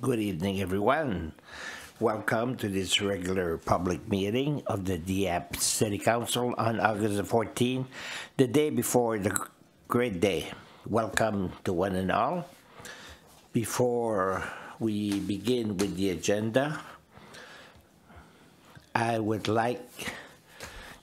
Good evening, everyone. Welcome to this regular public meeting of the Dieppe City Council on August the 14th, the day before the great day. Welcome to one and all. Before we begin with the agenda, I would like to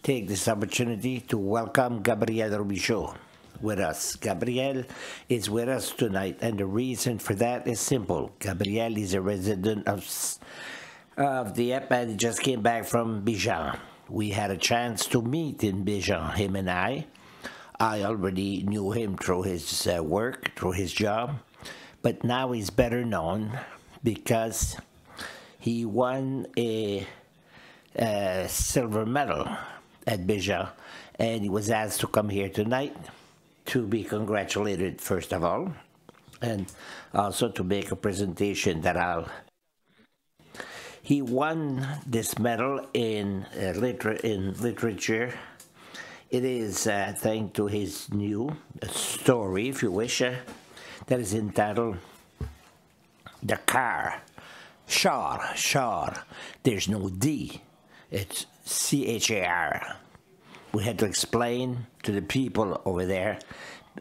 take this opportunity to welcome Gabriel Robichaud with us. Gabriel is with us tonight, and the reason for that is simple. Gabriel is a resident of Dieppe and just came back from Bijan. We had a chance to meet in Bijan, him and I. I already knew him through his work, through his job, but now he's better known because he won a silver medal at Bijan, and he was asked to come here tonight to be congratulated, first of all, and also to make a presentation that He won this medal in literature. It is thanks to his new story, if you wish, that is entitled The Car. Char. There's no D. It's C-H-A-R. We had to explain to the people over there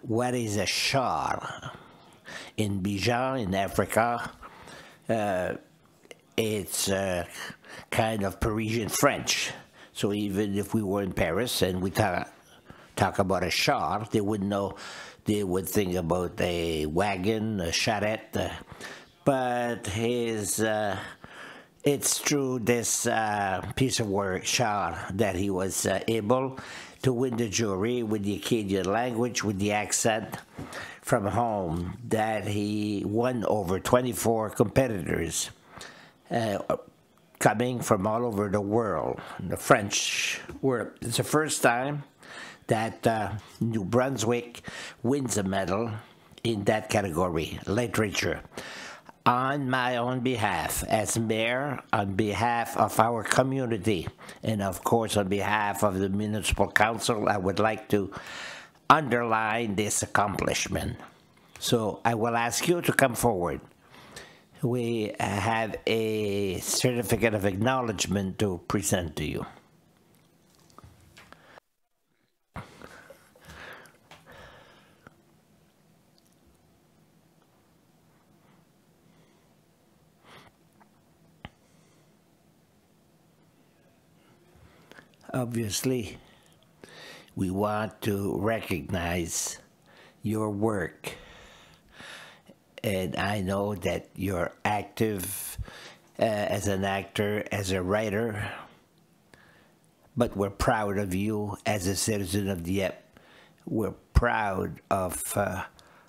what is a char. In Bijan, in Africa, it's kind of Parisian French. So even if we were in Paris and we talk about a char, they wouldn't know. They would think about a wagon, a charrette. But it's through this piece of work, char, that he was able to win the jury with the Acadian language, with the accent from home, that he won over 24 competitors coming from all over the world. The French were, it's the first time that New-Brunswick wins a medal in that category, literature. On my own behalf, as mayor, on behalf of our community, and of course on behalf of the municipal council, I would like to underline this accomplishment. So I will ask you to come forward. We have a certificate of acknowledgement to present to you. Obviously, we want to recognize your work, and I know that you're active as an actor, as a writer, but we're proud of you as a citizen of Dieppe. We're proud of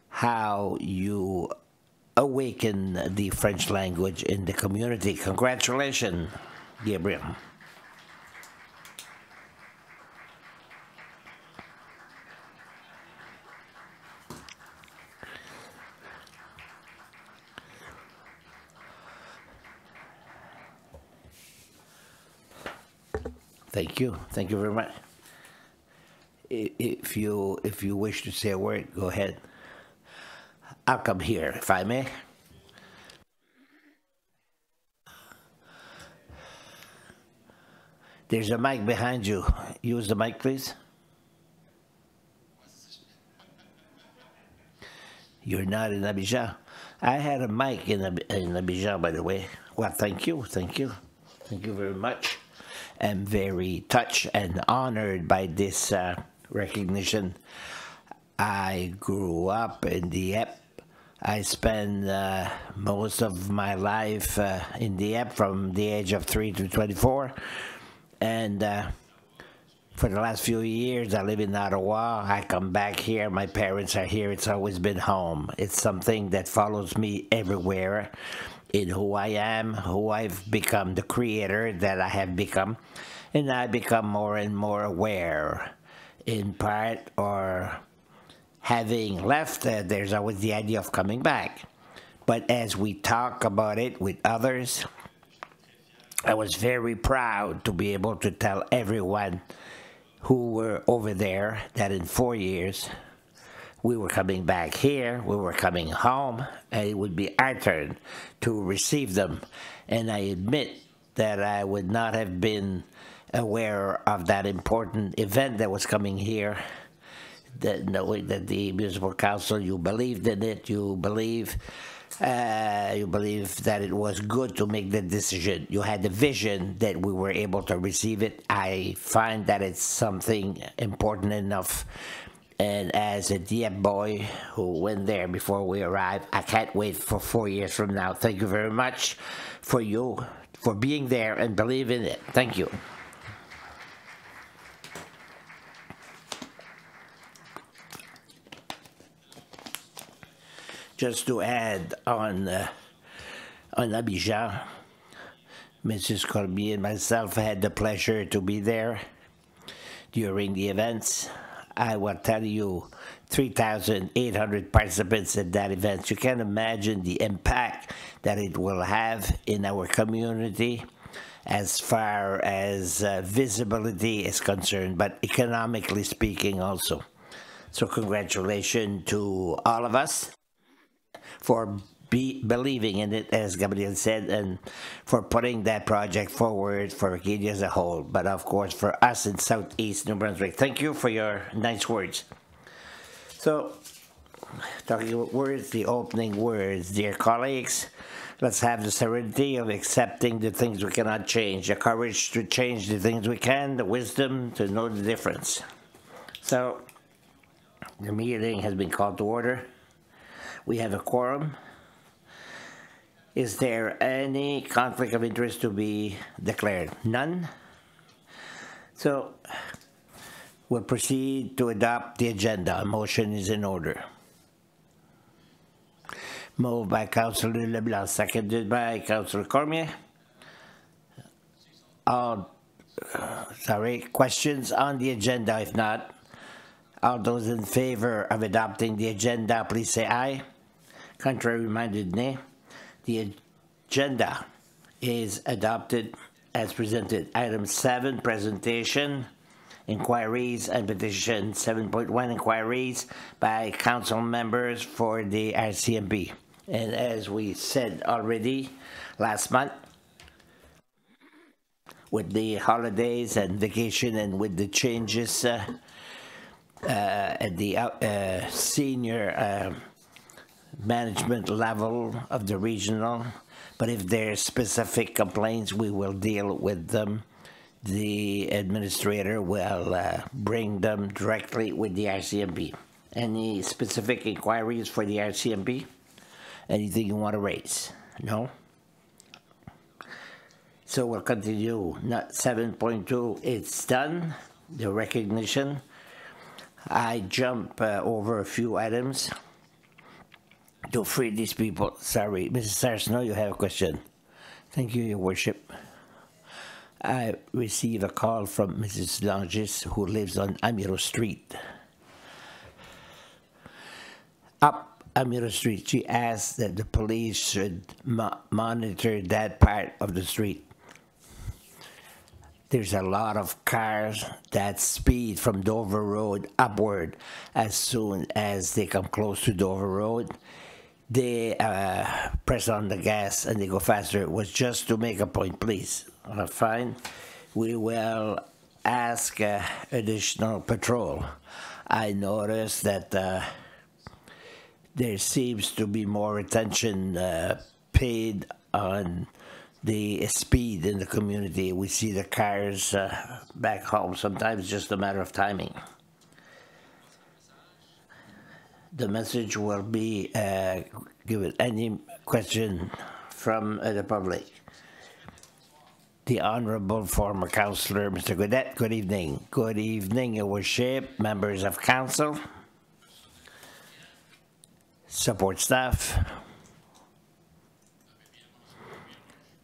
how you awaken the French language in the community. Congratulations, Gabriel. Thank you. Thank you very much. If you wish to say a word, go ahead. I'll come here, if I may. There's a mic behind you. Use the mic, please. You're not in Abidjan. I had a mic in Abidjan, by the way. Well, thank you. Thank you very much. I'm very touched and honored by this recognition. I grew up in Dieppe. I spent most of my life in Dieppe from the age of 3 to 24. And for the last few years, I live in Ottawa. I come back here. My parents are here. It's always been home. It's something that follows me everywhere in who I am, who I've become, the creator that I have become. And I become more and more aware, in part, or having left, there's always the idea of coming back. But as we talk about it with others, I was very proud to be able to tell everyone who were over there that in 4 years, we were coming back here, we were coming home, and it would be our turn to receive them. And I admit that I would not have been aware of that important event that was coming here, that knowing that the municipal council, you believed in it, you believe that it was good to make the decision. You had the vision that we were able to receive it. I find that it's something important enough. And as a Dieppe boy who went there before we arrived, I can't wait for 4 years from now. Thank you very much for being there and believing it. Thank you. Just to add on Abidjan, Mrs. Cormier and myself had the pleasure to be there during the events. I will tell you, 3,800 participants at that event. You can imagine the impact that it will have in our community as far as visibility is concerned, but economically speaking also. So congratulations to all of us for believing in it, as Gabriel said, and for putting that project forward for Acadia as a whole, but of course for us in Southeast New Brunswick. Thank you for your nice words. So, talking about words, the opening words, dear colleagues, let's have the serenity of accepting the things we cannot change, the courage to change the things we can, the wisdom to know the difference. So, the meeting has been called to order. We have a quorum. Is there any conflict of interest to be declared? None. So we'll proceed to adopt the agenda. A motion is in order. Moved by Councillor Leblanc, seconded by Councillor Cormier. Questions on the agenda? If not, all those in favor of adopting the agenda, please say aye. Contrary minded, nay. The agenda is adopted as presented. Item 7, presentation, inquiries and petitions. 7.1, inquiries by council members for the RCMP. And as we said already last month, with the holidays and vacation and with the changes at the senior management level of the regional, but if there's specific complaints, we will deal with them. The administrator will bring them directly with the RCMP. Any specific inquiries for the RCMP? Anything you want to raise? No? So we'll continue. 7.2, it's done, the recognition. I jump over a few items to free these people. Sorry, Mrs. Sarsno, you have a question. Thank you, Your Worship. I received a call from Mrs. Langis, who lives on Amiro Street. Up Amiro Street, she asked that the police should monitor that part of the street. There's a lot of cars that speed from Dover Road upward. As soon as they come close to Dover Road, they press on the gas and they go faster. It was just to make a point, please. Fine. We will ask additional patrol. I noticed that there seems to be more attention paid on the speed in the community. We see the cars back home. Sometimes it's just a matter of timing. The message will be given. Any question from the public? The Honorable former Councillor, Mr. Godet. Good evening. Good evening, Your Worship, members of Council, support staff.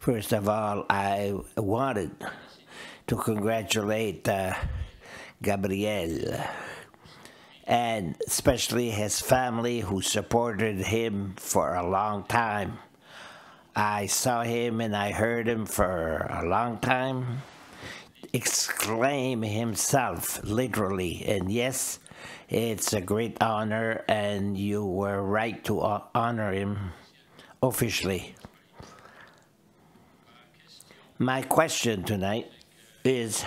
First of all, I wanted to congratulate Gabriel and especially his family who supported him for a long time. I saw him and I heard him for a long time exclaim himself, literally, and yes, It's a great honor, and you were right to honor him officially. My question tonight is,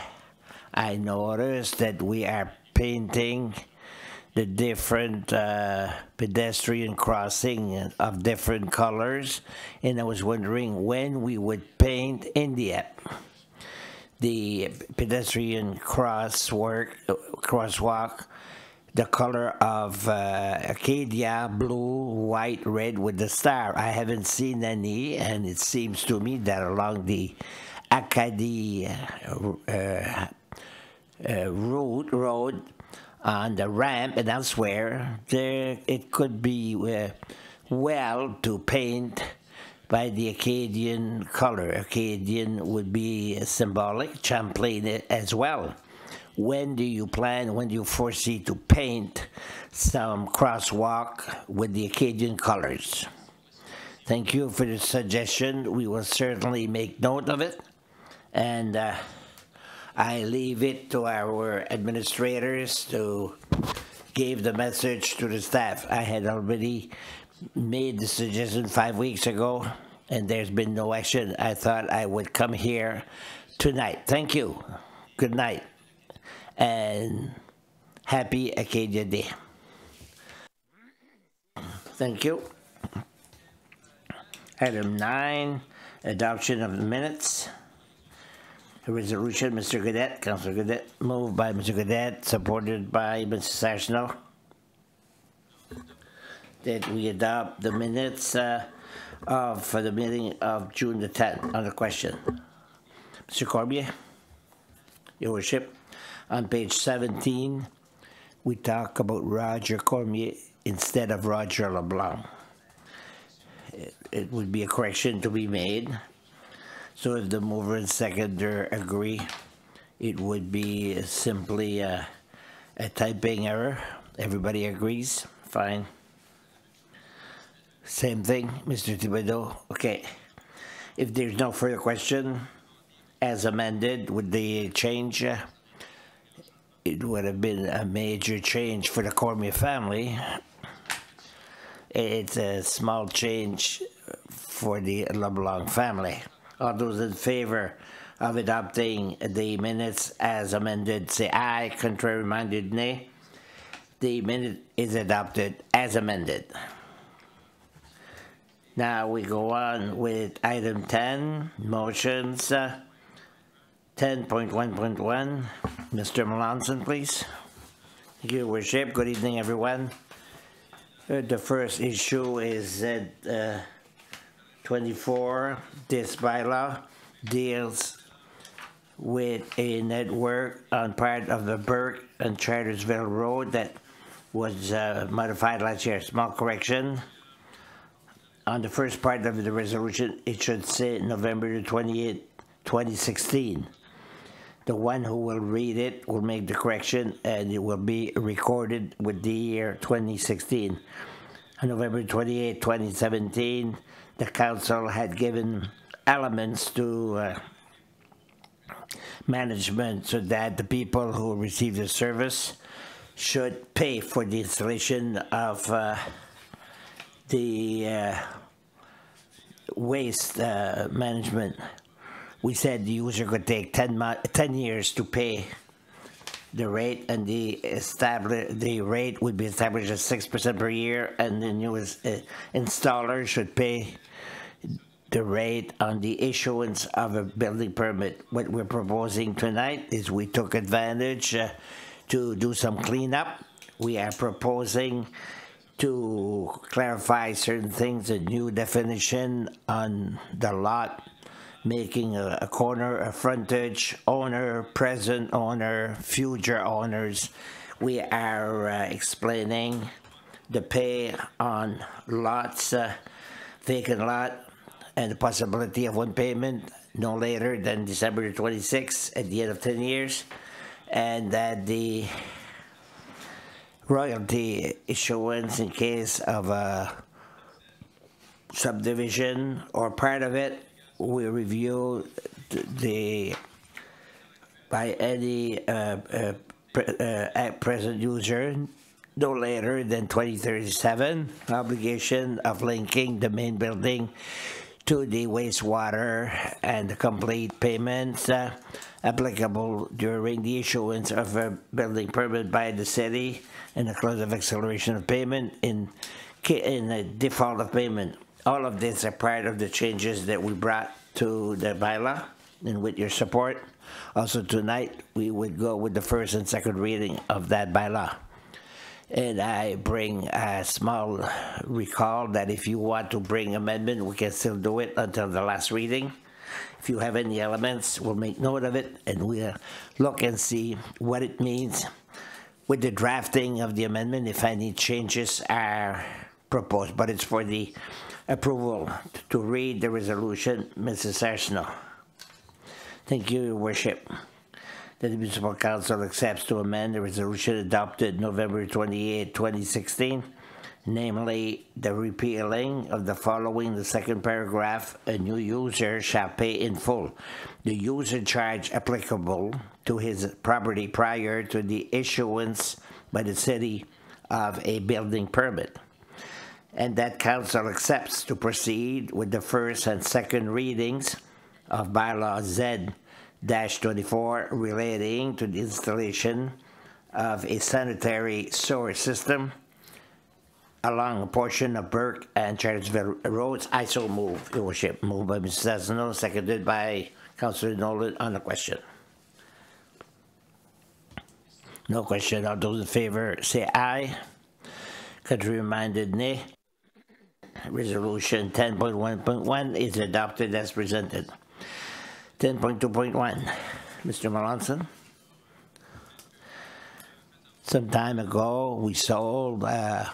I noticed that we are painting the different pedestrian crossing of different colors, and I was wondering when we would paint in the pedestrian crosswalk, the color of Acadia, blue, white, red with the star. I haven't seen any, and it seems to me that along the Acadia road on the ramp and elsewhere, there it could be well to paint by the Acadian color. Acadian would be symbolic, Champlain as well. When do you foresee to paint some crosswalk with the Acadian colors? Thank you for the suggestion. We will certainly make note of it. And I leave it to our administrators to give the message to the staff. I had already made the suggestion 5 weeks ago, and there's been no action. I thought I would come here tonight. Thank you. Good night. And happy Acadia Day. Thank you. Item 9, adoption of the minutes. A resolution, Mr. Gadet, Councilor Gadet, moved by Mr. Gadet, supported by Mr. Sashno, that we adopt the minutes for the meeting of June the 10th on the question. Mr. Cormier, Your Worship, on page 17, we talk about Roger Cormier instead of Roger LeBlanc. It would be a correction to be made. So if the mover and seconder agree, it would be simply a typing error. Everybody agrees? Fine. Same thing, Mr. Thibodeau. Okay. If there's no further question, as amended with the change, it would have been a major change for the Cormier family. It's a small change for the LeBlanc family. All those in favor of adopting the minutes as amended, say aye. Contrary minded, nay. The minute is adopted as amended. Now we go on with item 10, motions. 10.1.1. Mr. Melanson, please. Thank you, Your Worship. Good evening, everyone. The first issue is 24. This bylaw deals with a network on part of the Burke and Chartersville Road that was modified last year. Small correction. On the first part of the resolution, it should say November 28, 2016. The one who will read it will make the correction, and it will be recorded with the year 2016. On November 28, 2017, the council had given elements to management so that the people who receive the service should pay for the installation of the waste management. We said the user could take 10 years to pay the rate, and the rate would be established at 6% per year, and the newest installer should pay the rate on the issuance of a building permit. What we're proposing tonight is we took advantage to do some cleanup. We are proposing to clarify certain things, a new definition on the lot, making a corner, a frontage, owner, present owner, future owners. We are explaining the pay on lots, vacant lot, and the possibility of one payment no later than December 26 at the end of 10 years, and that the royalty issuance in case of a subdivision or part of it, we review by any at present user no later than 2037. Obligation of linking the main building to the wastewater and the complete payments applicable during the issuance of a building permit by the city and the close of acceleration of payment in a default of payment. All of these are part of the changes that we brought to the bylaw, and with your support. Also tonight, we would go with the first and second reading of that bylaw. And I bring a small recall that if you want to bring amendment, we can still do it until the last reading. If you have any elements, we'll make note of it, and we'll look and see what it means with the drafting of the amendment, if any changes are proposed. But it's for the approval to read the resolution, Mrs. Arsenault. Thank you, Your Worship. The Municipal Council accepts to amend the resolution adopted November 28, 2016, namely the repealing of the following, the second paragraph: a new user shall pay in full the user charge applicable to his property prior to the issuance by the city of a building permit. And that Council accepts to proceed with the first and second readings of bylaw Z-24 relating to the installation of a sanitary sewer system along a portion of Burke and Charlottesville roads. I so move, Your Worship. Moved by Mrs. Arsenault, seconded by Councillor Nolan. On the question. No question. All those in favor say aye. Contrary minded, nay. Resolution 10.1.1 is adopted as presented. 10.2.1, Mr. Melanson. Some time ago, we sold a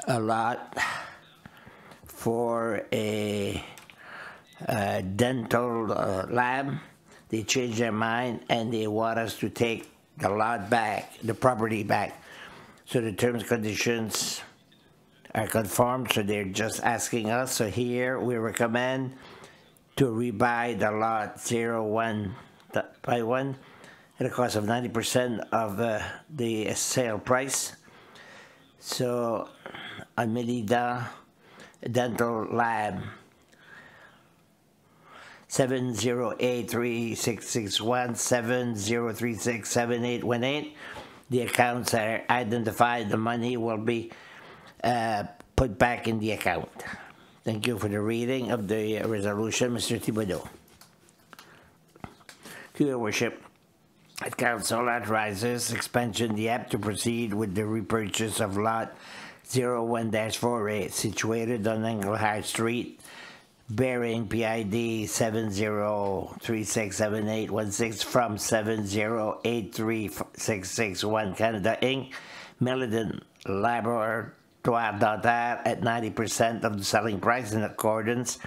lot for a dental lab. They changed their mind and they want us to take the lot back, the property back. So the terms and conditions are conformed, so they're just asking us. So here we recommend to rebuy the lot 01 by 1 at a cost of 90% of the sale price. So Amelida Dental Lab 7083661 70367818. The accounts are identified. The money will be put back in the account. Thank you for the reading of the resolution, Mr. Thibodeau. To Your Worship, the Council authorizes Expansion Dieppe to proceed with the repurchase of lot 01-48 situated on Englehart Street, bearing PID 70367816 from 7083661 Canada Inc., Milledon Laboratoire Dentaire at 90% of the selling price in accordance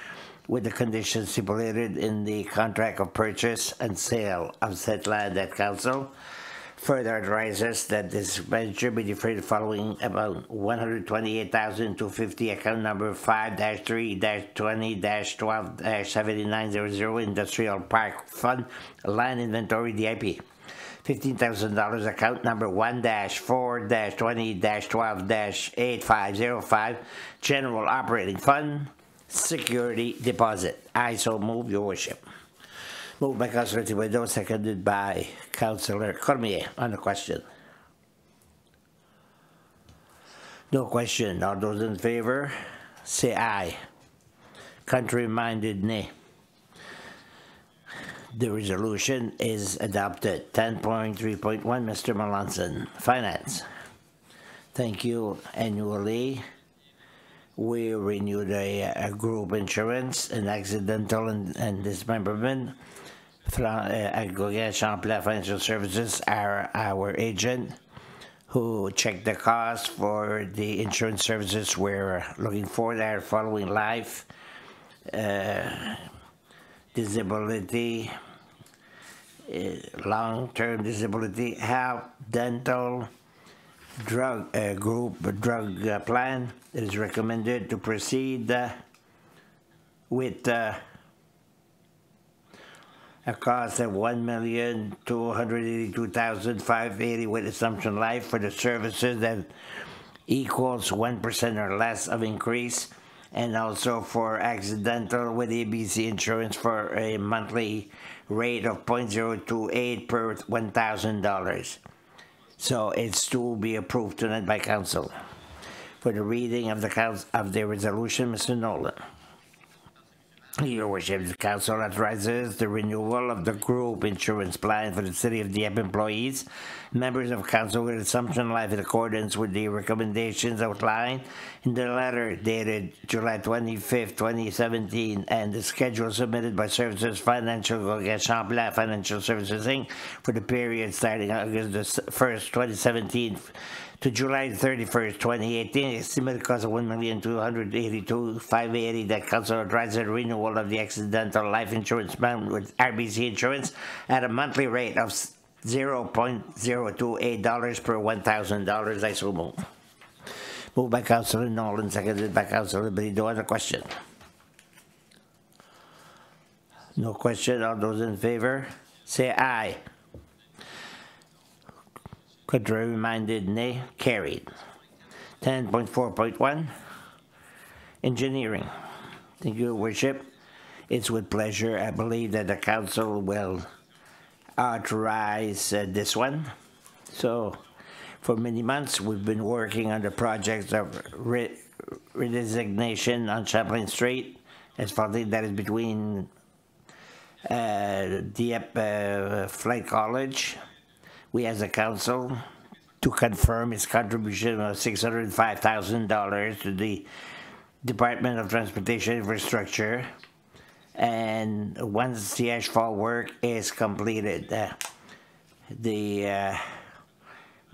with the conditions stipulated in the contract of purchase and sale of said land. That Council further advises that this expenditure be deferred following about $128,250, account number 5-3-20-12-7900, Industrial Park Fund, Land Inventory, Dieppe. $15,000, account number 1-4-20-12-8505, General Operating Fund, Security Deposit. I so move, Your Worship. Moved by Councillor Thibodeau, seconded by Councillor Cormier. On the question. No question. All those in favor, say aye. Contrary-minded, nay. The resolution is adopted. 10.3.1, Mr. Melanson. Finance. Thank you. Annually, we renewed a group insurance and accidental and dismemberment. Aggregate Champlain Financial Services are our agent who checked the cost for the insurance services we're looking for. They're following life, disability, long-term disability, health, dental, drug plan. It is recommended to proceed with a cost of $1,282,580 with Assumption Life for the services that equals 1% or less of increase, and also for accidental with ABC Insurance for a monthly rate of 0.028 per $1,000. So it's to be approved tonight by council. For the reading of the resolution, Mr. Nolan. Your Worship, the Council authorizes the renewal of the group insurance plan for the City of Dieppe employees, members of Council with Assumption Life in accordance with the recommendations outlined in the letter dated July 25, 2017, and the schedule submitted by Services Financial Champlain Financial Services Inc. for the period starting August 1st, 2017 to July 31st, 2018, estimated cost of $1,282,580 that council authorizes the renewal of the accidental life insurance plan with RBC Insurance at a monthly rate of $0.028 per $1,000. I so move. Moved by Councilor Nolan, seconded by Councilor Brido. On the question? No question. All those in favor, say aye. Contrary minded, nay. Carried. 10.4.1 Engineering. Thank you, Your Worship. It's with pleasure I believe that the council will authorize this one. So for many months we've been working on the projects of redesignation on Champlain Street, as far as that is between Dieppe Flight College. We as a council to confirm its contribution of $605,000 to the Department of Transportation Infrastructure, and once the asphalt work is completed, the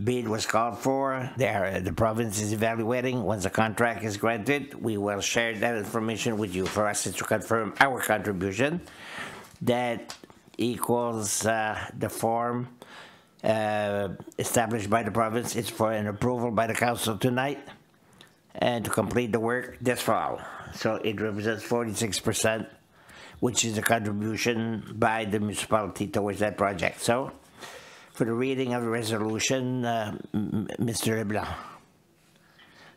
bid was called for. The province is evaluating. Once the contract is granted, we will share that information with you. For us, it's to confirm our contribution that equals the form established by the province. It's for an approval by the council tonight and to complete the work this fall. So it represents 46%, which is the contribution by the municipality towards that project. So for the reading of the resolution, Mr. Leblanc.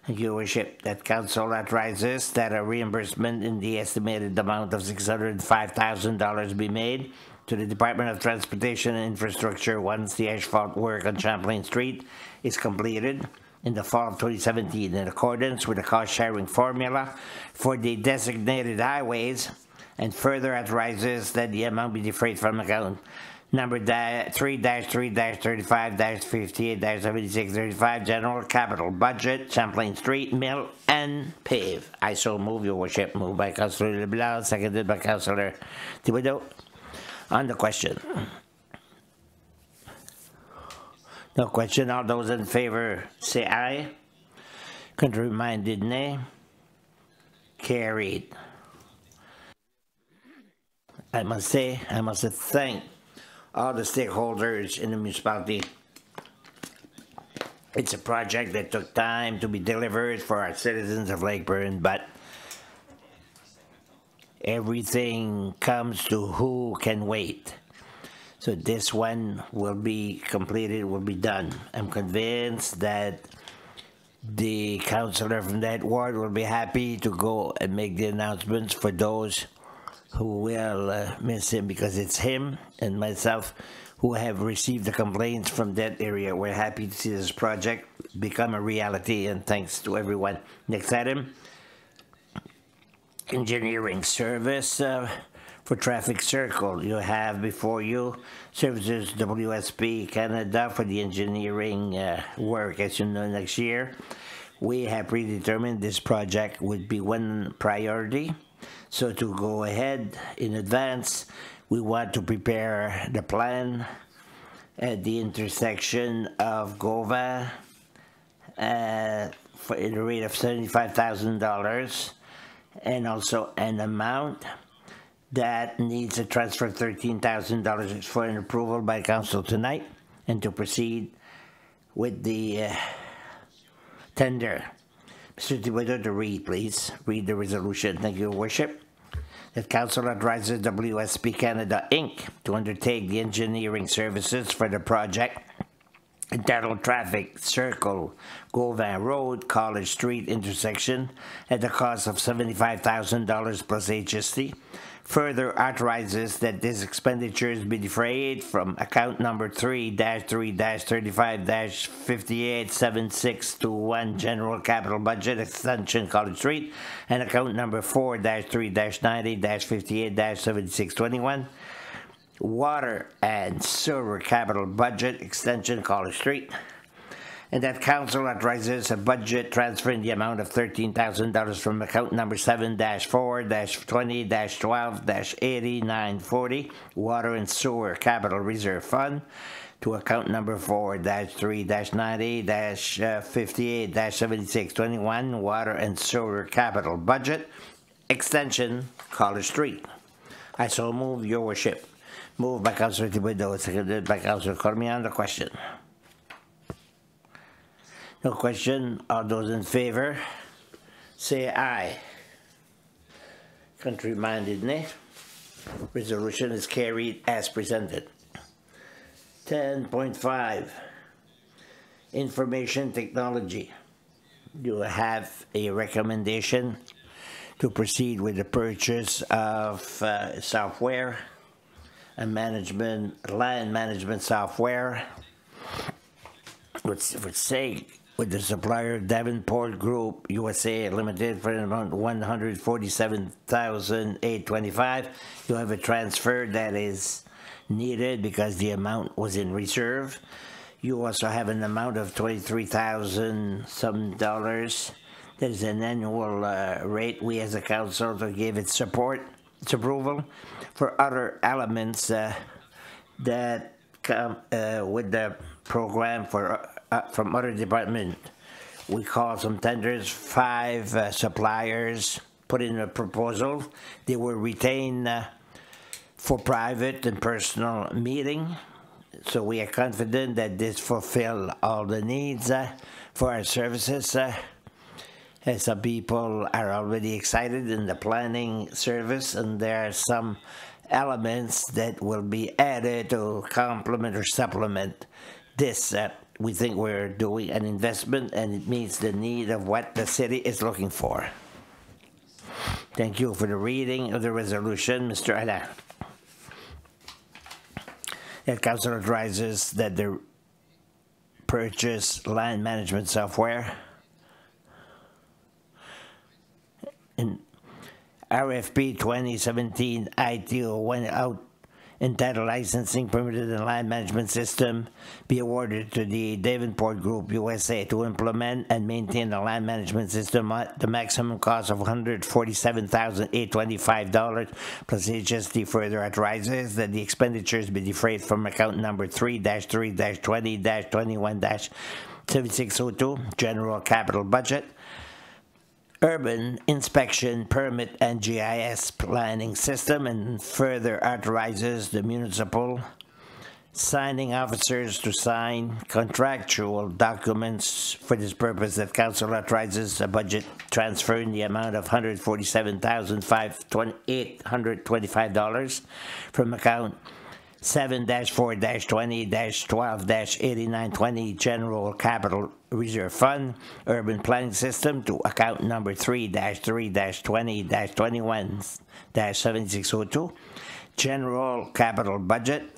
Thank you, Your Worship. That council authorizes that a reimbursement in the estimated amount of $605,000 be made to the Department of Transportation and Infrastructure once the asphalt work on Champlain Street is completed in the fall of 2017 in accordance with the cost-sharing formula for the designated highways, and further authorizes that the amount be defrayed from account number 3-3-35-58-7635 General Capital Budget, Champlain Street, Mill and Pave. I so move, Your Worship. Moved by Councilor Leblanc, seconded by Councilor Thibodeau. On the question. No question. All those in favor say aye. Contrary minded, nay. Carried. I must thank all the stakeholders in the municipality. It's a project that took time to be delivered for our citizens of Lake Burn, but everything comes to who can wait. So this one will be completed, will be done. I'm convinced that the councillor from that ward will be happy to go and make the announcements for those who will miss him, because it's him and myself who have received the complaints from that area. We're happy to see this project become a reality, and thanks to everyone. Next item. Engineering service for traffic circle. You have before you services WSP Canada for the engineering work. As you know, next year we have predetermined this project would be one priority. So to go ahead in advance, we want to prepare the plan at the intersection of Gova for a rate of $75,000, and also an amount that needs a transfer of $13,000 for an approval by council tonight, and to proceed with the tender. Mr. Thibodeau, to read, please. Read the resolution. Thank you, Your Worship. That Council authorizes WSP Canada Inc. to undertake the engineering services for the project Internal Traffic Circle, Gauvin Road, College Street intersection at the cost of $75,000 plus HST. Further authorizes that this expenditures be defrayed from account number 3-3-35-587621 General Capital Budget Extension College Street and account number 4-3-90-58-7621 Water and Sewer Capital Budget Extension College Street, and that Council authorizes a budget transfer in the amount of $13,000 from account number 7-4-20-12-8940 Water and Sewer Capital Reserve Fund to account number 4-3-90-58-7621 Water and Sewer Capital Budget Extension College Street. I so move, Your Worship. Moved by Councilor Thibodeau, seconded by Councilor Cormier. The question. No question. All those in favor, say aye. Contrary-minded, nay. Resolution is carried as presented. 10.5. Information Technology. You have a recommendation to proceed with the purchase of software and land management software, would say with the supplier Davenport Group USA Limited for an amount of $147,825. You have a transfer that is needed because the amount was in reserve. You also have an amount of $23,000 some dollars. That is an annual rate. We as a council gave its support, its approval for other elements that come with the program for from other departments. We called some tenders, 5 suppliers put in a proposal. They were retained for private and personal meeting. So we are confident that this fulfill all the needs for our services. Some people are already excited in the planning service, and there are some elements that will be added to complement or supplement this. We think we're doing an investment, and it meets the need of what the city is looking for. Thank you for the reading of the resolution, Mr. Alain. The Council authorizes that the purchase land management software in RFP 2017 ITO went out entitled Licensing Permitted and Land Management System be awarded to the Davenport Group USA to implement and maintain the land management system at the maximum cost of $147,825 plus HST. Further authorizes that the expenditures be defrayed from account number 3-3-20-21-7602 General Capital Budget Urban Inspection Permit and GIS Planning System, and further authorizes the municipal signing officers to sign contractual documents for this purpose. That Council authorizes a budget transfer in the amount of $147,825 from account 7-4-20-12-8920 General Capital Reserve Fund, Urban Planning System to account number 3-3-20-21-7602, General Capital Budget,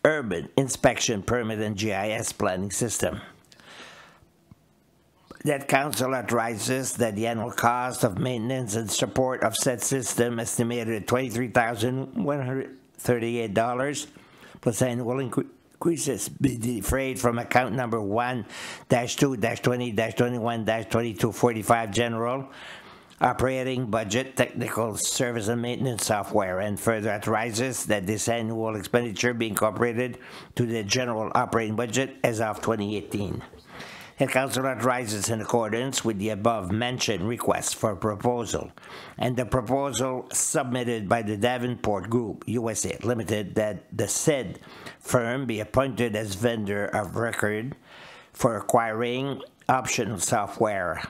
Urban Inspection Permit and GIS Planning System. That Council authorizes that the annual cost of maintenance and support of said system estimated at $23,138 plus annual increases be defrayed from account number 1-2-20-21-2245 General Operating Budget Technical Service and Maintenance Software, and further authorizes that this annual expenditure be incorporated to the General Operating Budget as of 2018. The Council authorizes in accordance with the above-mentioned request for proposal and the proposal submitted by the Davenport Group USA Limited that the said firm be appointed as vendor of record for acquiring optional software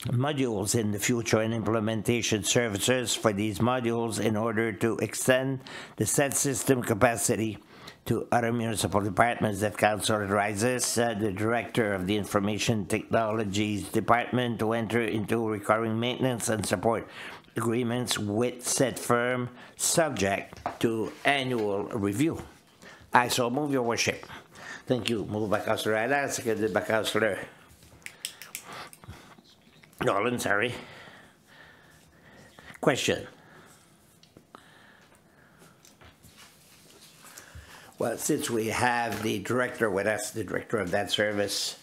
modules in the future and implementation services for these modules in order to extend the said system capacity to other municipal departments that council authorizes the director of the Information Technologies Department to enter into recurring maintenance and support agreements with said firm subject to annual review. I so move, Your Worship. Thank you. Moved by Councillor Ayala, seconded by Councillor Nolan, sorry. Question. Well, since we have the director with us, the director of that service,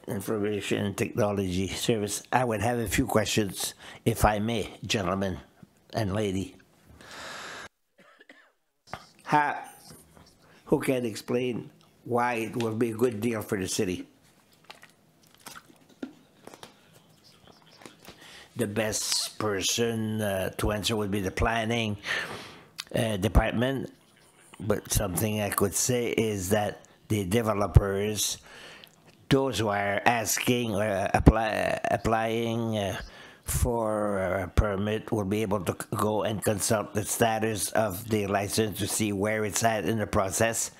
Information and Technology Service, I would have a few questions, if I may, gentlemen and lady. Who can explain why it will be a good deal for the city? The best person to answer would be the planning department, but something I could say is that the developers, those who are asking or applying for a permit, will be able to go and consult the status of the license to see where it's at in the process,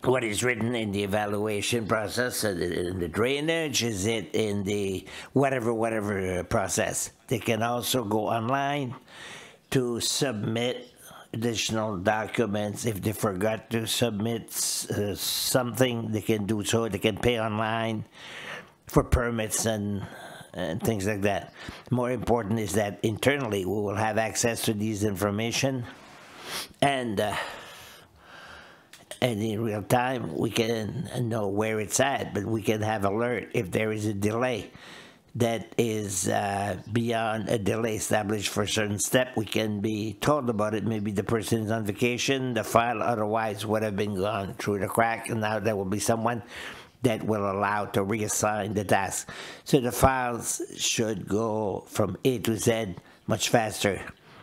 what is written in the evaluation process, in the drainage, is it in the whatever process. They can also go online to submit additional documents. If they forgot to submit something, they can do so. They can pay online for permits and things like that. More important is that internally we will have access to these information, and in real time we can know where it's at, but we can have alert if there is a delay that is beyond a delay established for a certain step. We can be told about it. Maybe the person is on vacation, the file otherwise would have been gone through the crack, and now there will be someone that will allow to reassign the task. So the files should go from A to Z much faster.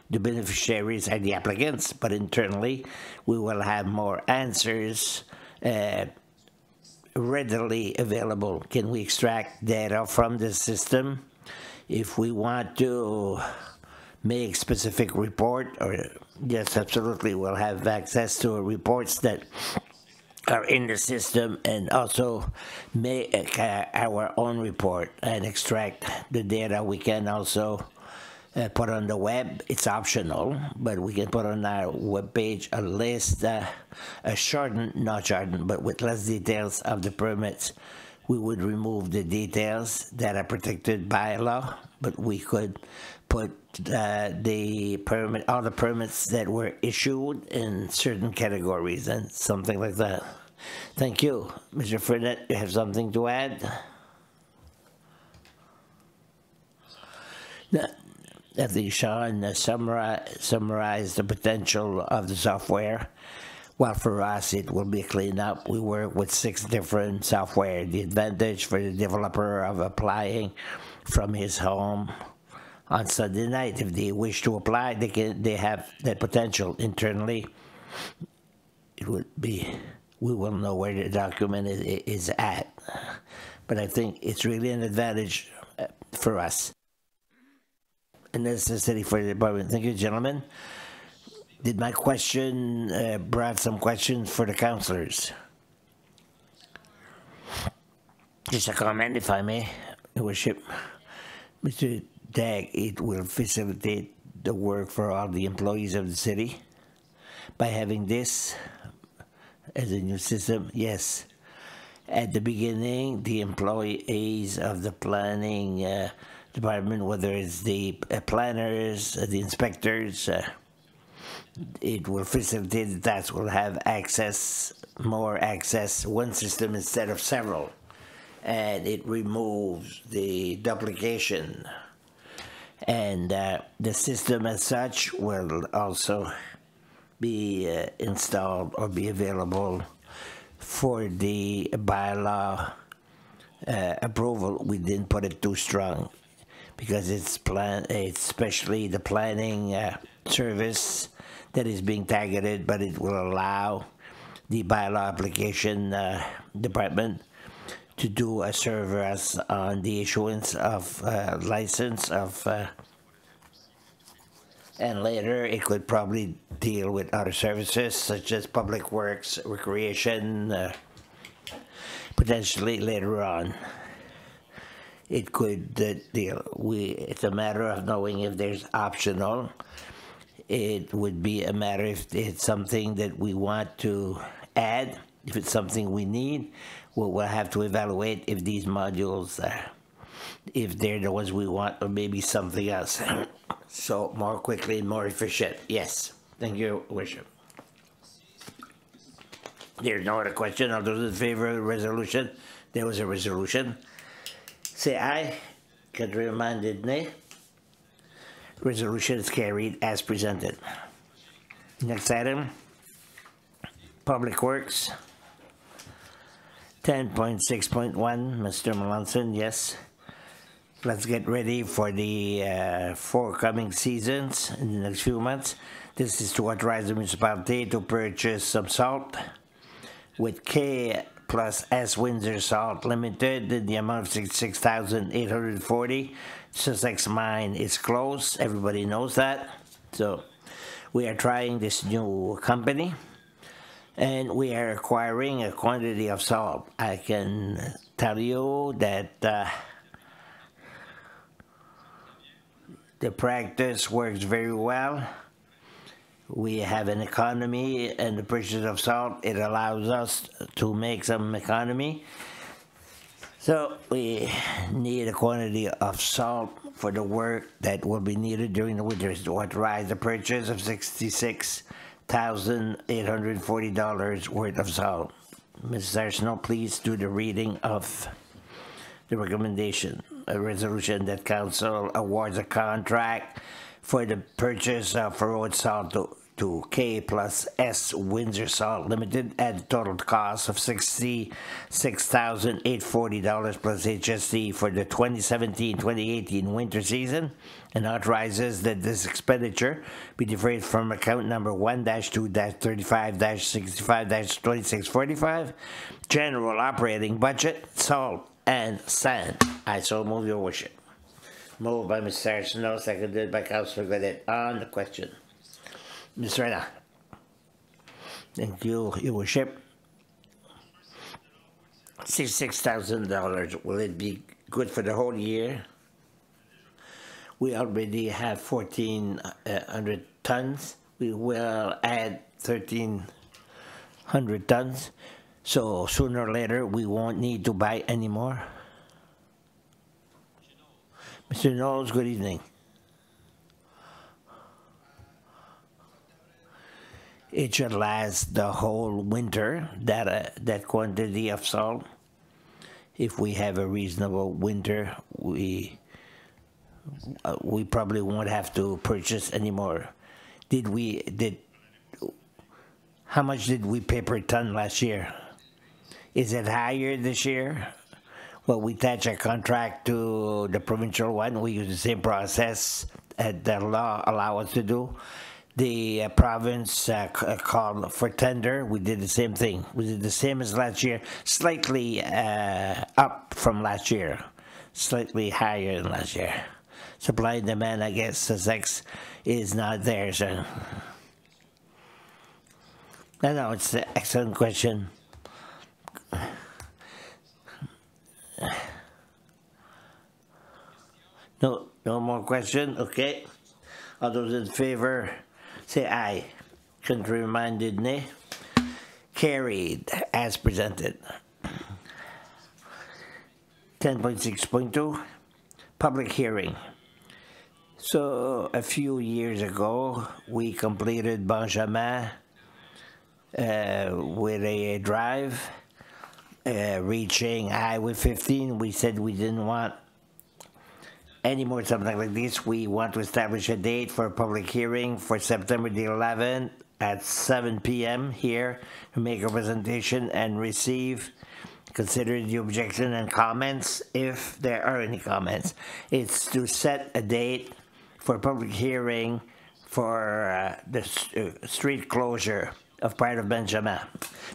The beneficiaries are the applicants, but internally we will have more answers readily available. Can we extract data from the system? If we want to make specific report, or yes, absolutely, we'll have access to reports that are in the system, and also make our own report and extract the data. We can also put on the web. It's optional, but we can put on our webpage a list, a shortened, not shortened, but with less details of the permits. We would remove the details that are protected by law, but we could put the permit, all the permits that were issued in certain categories and something like that. Thank you. Mr. Fredette, you have something to add? No. I think Sean summarized the potential of the software. Well, for us, it will be a cleanup. We work with 6 different software. The advantage for the developer of applying from his home on Sunday night, if they wish to apply, they have that potential internally. It would be, we will know where the document is at. But I think it's really an advantage for us. A necessity for the department. Thank you, gentlemen. Did my question brought some questions for the councillors? Just a comment, if I may, Your Worship. Mr. Dag, it will facilitate the work for all the employees of the city by having this as a new system. Yes. At the beginning, the employees of the planning department, whether it's the planners, the inspectors, it will facilitate the task. Will have access, more access, one system instead of several, and it removes the duplication. And the system as such will also be installed or be available for the bylaw approval. We didn't put it too strong, because it's especially the planning service that is being targeted, but it will allow the bylaw application department to do a service on the issuance of license of, and later it could probably deal with other services such as public works, recreation, potentially later on. It could deal. It's a matter of knowing if there's optional. It would be a matter if it's something that we want to add. If it's something we need, we'll have to evaluate if these modules, if they're the ones we want, or maybe something else. So more quickly and more efficient. Yes. Thank you, Worship. There's no other question. All those in favor of the resolution? There was a resolution. Say aye. Contrary-minded, nay. Resolution is carried as presented. Next item, Public Works. 10.6.1, Mr. Melanson, yes. Let's get ready for the forthcoming seasons in the next few months. This is to authorize the municipality to purchase some salt with K plus S Windsor Salt Limited in the amount of $66,840. Sussex mine is closed. Everybody knows that. So we are trying this new company, and we are acquiring a quantity of salt. I can tell you that the practice works very well. We have an economy and the purchase of salt. It allows us to make some economy. So we need a quantity of salt for the work that will be needed during the winter. To authorize the purchase of $66,840 worth of salt. Mrs. Arsenault, please do the reading of the recommendation. A resolution that council awards a contract for the purchase of road salt to K plus S Windsor Salt Limited at a total cost of $66,840 plus HST for the 2017-2018 winter season, and authorizes that this expenditure be deferred from account number 1-2-35-65-2645, General Operating Budget, Salt and Sand. I so move, your worship. Moved by Mr. Arsenault, seconded by Councilor Godet. On the question. Ms. Rena. Thank you, your worship. $66,000. Will it be good for the whole year? We already have 1,400 tons. We will add 1,300 tons. So sooner or later, we won't need to buy any more. Mr. Knowles, good evening. It should last the whole winter, that quantity of salt. If we have a reasonable winter, we probably won't have to purchase anymore. How much did we pay per ton last year? Is it higher this year? Well, we attach a contract to the provincial one. We use the same process that the law allows us to do. The province called for tender. We did the same thing. We did the same as last year, slightly up from last year, slightly higher than last year. Supply and demand, I guess, Sussex is not there, so. No, it's an excellent question. No more question? Okay. All those in favor, say aye. Contrary-minded, nay. Carried as presented. 10.6.2, public hearing. So a few years ago, we completed Benjamin with a drive, reaching Highway 15. We said we didn't want any more something like this. We want to establish a date for a public hearing for September the 11th at 7 p.m. here to make a presentation and consider the objection and comments if there are any comments. It's to set a date for a public hearing for the street closure of part of Benjamin.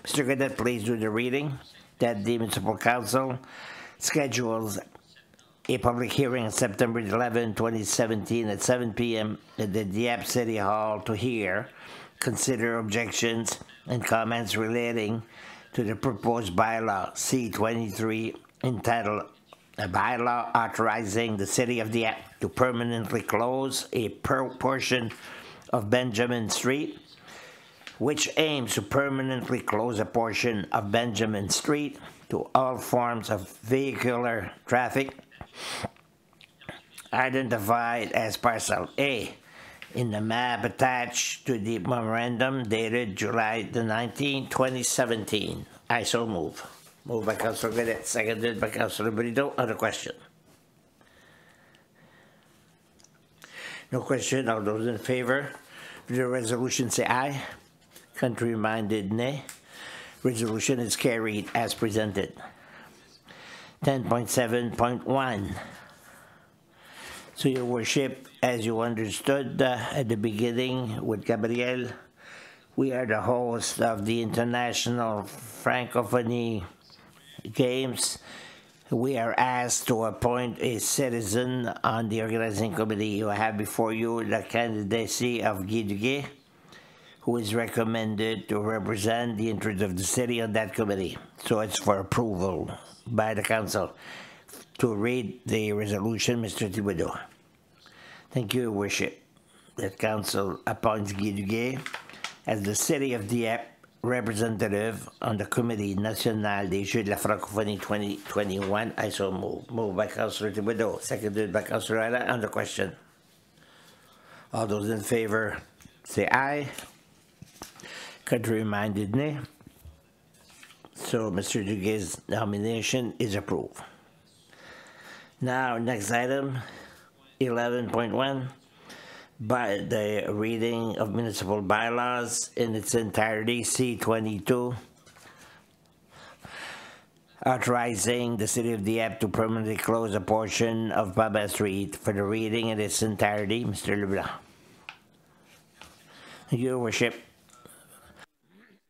Mr. Godet, please do the reading. that the Municipal Council schedules a public hearing on September 11, 2017 at 7 p.m. at the Dieppe City Hall to hear, consider objections and comments relating to the proposed bylaw C-23 entitled a bylaw authorizing the City of Dieppe to permanently close a portion of Benjamin Street, which aims to permanently close a portion of Benjamin Street to all forms of vehicular traffic identified as Parcel A in the map attached to the memorandum dated July the 19th, 2017. I so move. Moved by Councilor Gadet, seconded by Councilor Brito. Other question? No question. All those in favor of the resolution say aye. Contrary-minded, nay. Resolution is carried as presented. 10.7.1. So, Your Worship, as you understood at the beginning with Gabriel, we are the host of the International Francophonie Games. We are asked to appoint a citizen on the organizing committee. You have before you the candidacy of Guy Duguay, who is recommended to represent the interests of the city on that committee. So it's for approval by the council. To read the resolution, Mr. Thibodeau. Thank you, Your Worship. The council appoints Guy Duguay as the City of Dieppe representative on the Committee National des Jeux de la Francophonie 2021. I so move. Moved by Councilor Thibodeau, seconded by Councilor Ayala. On the question. All those in favor say aye. Contrary-minded, nay. So Mr. Duguay's nomination is approved. Now, next item, 11.1. By the reading of municipal bylaws in its entirety, C-22, authorizing the City of Dieppe to permanently close a portion of Baba Street for the reading in its entirety. Mr. Leblanc. Your Worship.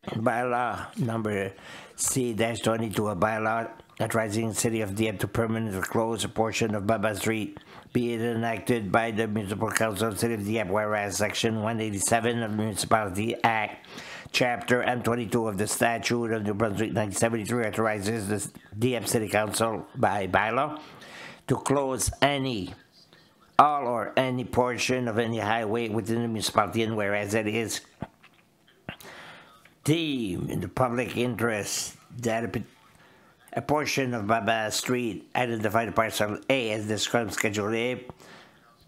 Bylaw number C-22, a bylaw authorizing the City of Dieppe to permanently close a portion of Baba Street, be it enacted by the Municipal Council of the City of Dieppe, whereas Section 187 of the Municipality Act, Chapter M22 of the Statute of New-Brunswick 1973 authorizes the Dieppe City Council by bylaw to close all or any portion of any highway within the municipality, and whereas it is deemed in the public interest that a portion of Baba Street, identified as Parcel A as described in Schedule A,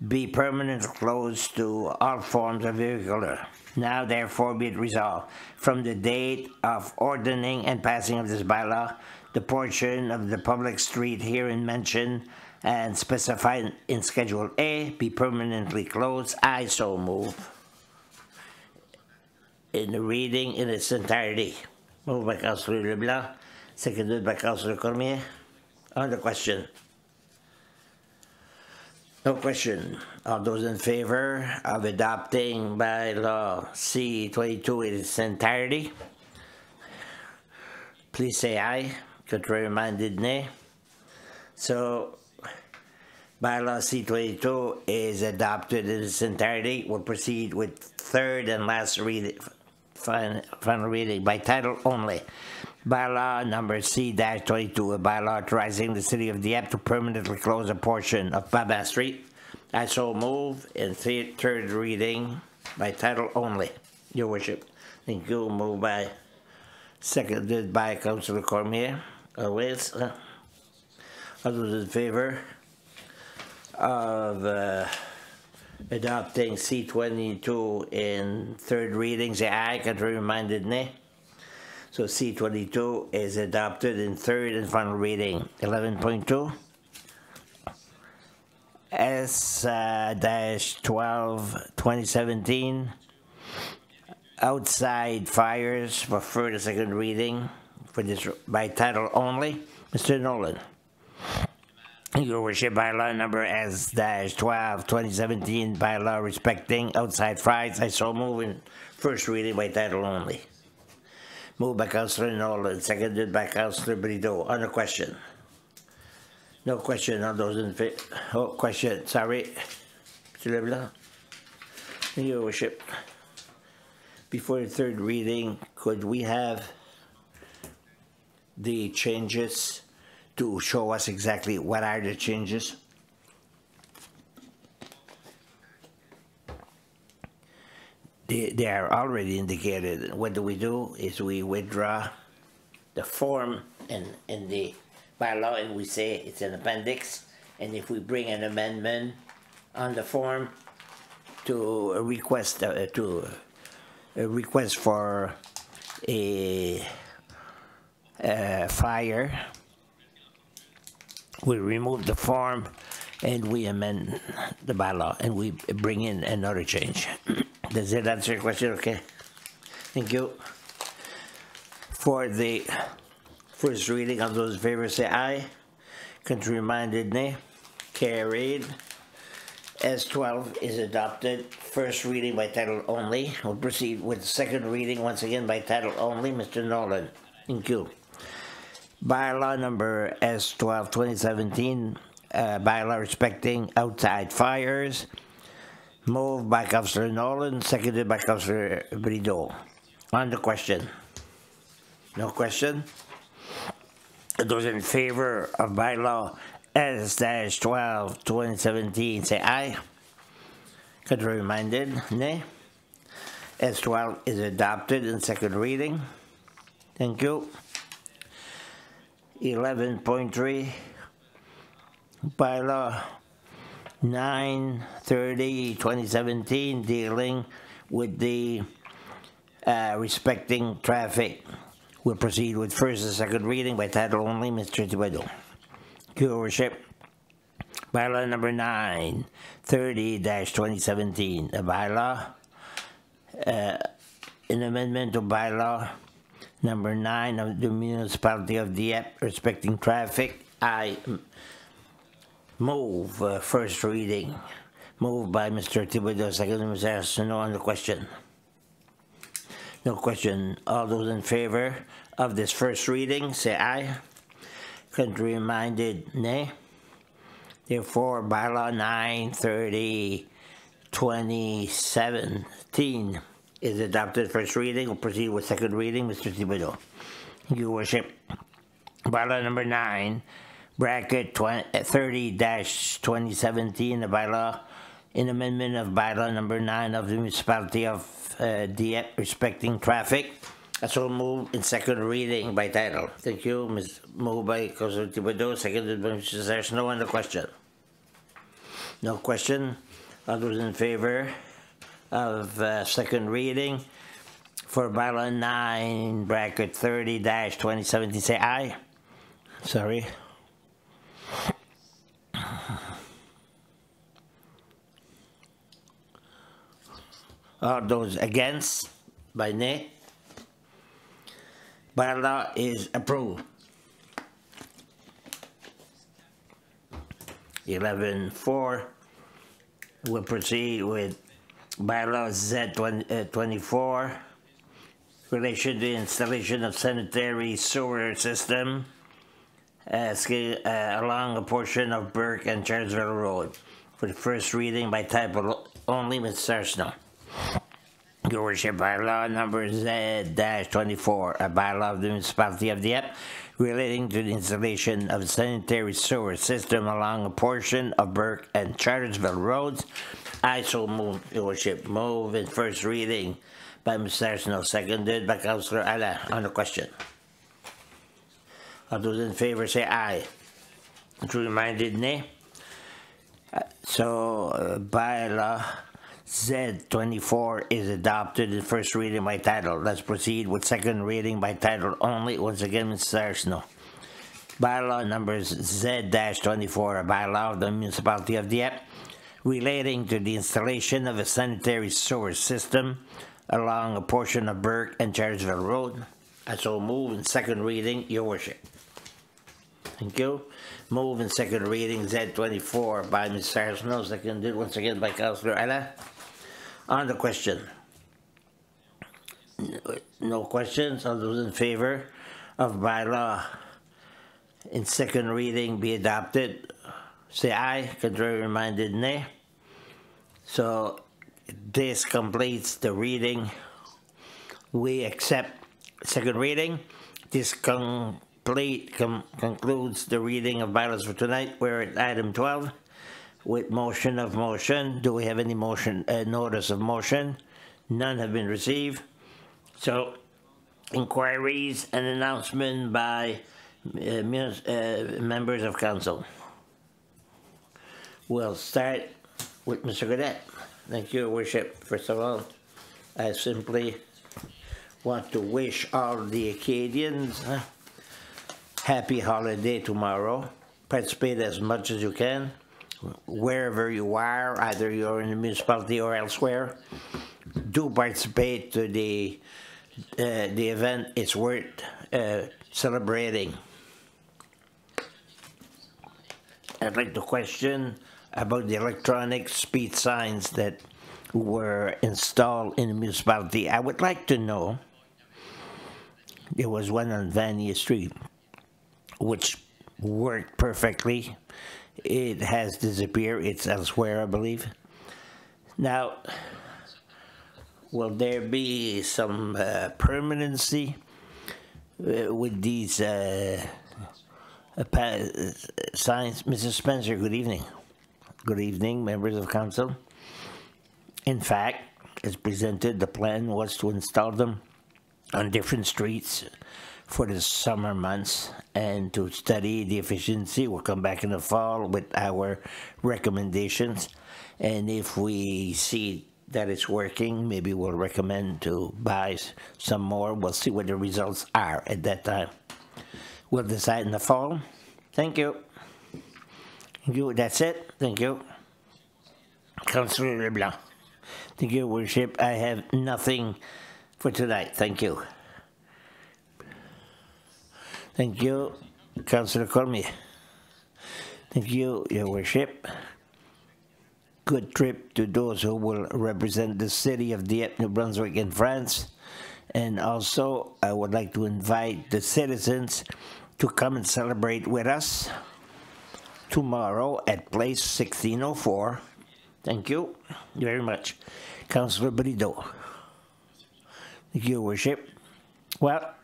be permanently closed to all forms of vehicular. Now, therefore, be it resolved, from the date of ordaining and passing of this bylaw, the portion of the public street herein mentioned and specified in Schedule A be permanently closed. I so move. In the reading in its entirety. Moved by Councilor Leblanc, seconded by Councilor Cormier. On the question. No question. All those in favor of adopting bylaw C-22 in its entirety, please say aye. Contrary-minded, nay. So, bylaw C-22 is adopted in its entirety. We'll proceed with third and last reading, final reading by title only. Bylaw number C-22, a bylaw authorizing the City of Dieppe to permanently close a portion of Baba Street. I so move in third reading by title only. Your Worship. Thank you. Moved by, seconded by Councilor Cormier. Always. All those in favor of adopting C-22 in third reading, say aye. Contrary-minded, nay. So C-22 is adopted in third and final reading. 11.2. S-12-2017. Outside fires for further second reading for this by title only. Mr. Nolan. Your Worship, bylaw number S-12-2017, bylaw respecting outside fires. I so move in first reading by title only. Moved by Councillor Nolan, seconded by Councillor Brideau. On the question. No question on those in favor. Oh, question. Sorry. Mr. Leblanc. Your Worship. Before the third reading, could we have the changes to show us exactly what are the changes? They are already indicated. What do? Is we withdraw the form in the bylaw and we say it's an appendix, and if we bring an amendment on the form to a request for a fire, we remove the form and we amend the bylaw and we bring in another change. Does that answer your question? Okay. Thank you. For the first reading, of those in favor say aye. Contrary-minded, nay. Carried. S12 is adopted. First reading by title only. We'll proceed with the second reading once again by title only. Mr. Nolan. Thank you. Bylaw number S12 2017. Bylaw respecting outside fires. Moved by Councillor Nolan, seconded by Councillor Brideau. On the question. No question? Those in favor of bylaw S-12 2017 say aye. Contrary-minded, nay. S12 is adopted in second reading. Thank you. 11.3 bylaw 9/30/2017 dealing with the respecting traffic. We'll proceed with first and second reading by title only. Mr. Thibodeau. Your Worship. Bylaw number 9/30/2017. A bylaw, an amendment to bylaw number 9 of the municipality of Dieppe respecting traffic. I move first reading. Moved by Mr. Thibodeau, second by Mr. Arsenault. On the question. No question. All those in favor of this first reading say aye. Contrary-minded, nay. Therefore, bylaw 9/30/2017 is adopted first reading. We'll proceed with second reading. Mr. Thibodeau. Your Worship. Bylaw number 9. Bracket 30-2017, the bylaw, an amendment of bylaw number 9 of the municipality of Dieppe respecting traffic. So moved in second reading by title. Thank you. Moved by Councillor Thibodeau, seconded by Mr. Arsenault. On the question. No question. All those in favor of second reading for bylaw 9 bracket 30-2017 say aye. Sorry. All those against by nay. Bylaw is approved. 11.4. We'll proceed with bylaw Z24. Relation to the installation of sanitary sewer system along a portion of Burke and Charlesville Road. For the first reading by title only, Mr. Arsenault. Your Worship, bylaw number Z-24, a bylaw of the municipality of Dieppe relating to the installation of a sanitary sewer system along a portion of Burke and Charlesville Roads. I so move, Your Worship. Move in first reading by Mr. Arsenault, seconded by Councillor Ala. On the question. All those in favor say aye. Contrary-minded, nay. Bylaw Z24 is adopted in first reading by title. Let's proceed with second reading by title only. Once again, Mr. Arsenault. Bylaw numbers Z-24, a bylaw of the municipality of Dieppe relating to the installation of a sanitary sewer system along a portion of Burke and Charlesville Road. I so move in second reading, Your Worship. Thank you. Move in second reading Z24 by Mr. Arsenault, seconded once again by Councillor Ala. On the question. No questions. All those in favor of bylaw in second reading be adopted, say aye. Contrary minded, nay. So this completes the reading. We accept second reading. This concludes the reading of bylaws for tonight. We're at item 12 with motion of motion. Do we have any motion, notice of motion? None have been received. So inquiries and announcement by members of council. We'll start with Mr. Gadet. Thank you, Your Worship. First of all, I simply want to wish all the Acadians happy holiday tomorrow. Participate as much as you can, wherever you are, either you're in the municipality or elsewhere. Do participate to the event. It's worth celebrating. I'd like to question about the electronic speed signs that were installed in the municipality. I would like to know, there was one on Vanier Street, which worked perfectly. It has disappeared. It's elsewhere, I believe. Now, will there be some permanency with these signs? Mrs. Spencer, good evening. Good evening, members of council. In fact, as presented, the plan was to install them on different streets for the summer months and to study the efficiency. We'll come back in the fall with our recommendations. And if we see that it's working, maybe we'll recommend to buy some more. We'll see what the results are at that time. We'll decide in the fall. Thank you. Thank you. That's it. Thank you. Councillor LeBlanc. Thank you, Your Worship. I have nothing for tonight. Thank you. Thank you, Councillor Cormier. Thank you, Your Worship. Good trip to those who will represent the city of Dieppe, New-Brunswick in France. And also, I would like to invite the citizens to come and celebrate with us tomorrow at place 1604. Thank you very much. Councillor Brideau. Thank you, Your Worship. Well,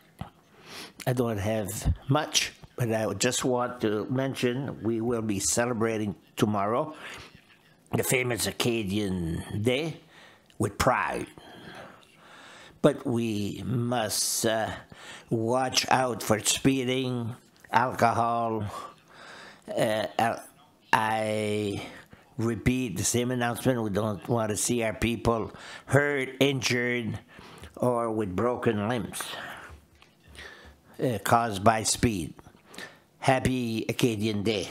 I don't have much, but I just want to mention we will be celebrating tomorrow the famous Acadian Day with pride. But we must watch out for speeding, alcohol. I repeat the same announcement. We don't want to see our people hurt, injured, or with broken limbs caused by speed. Happy Acadian Day.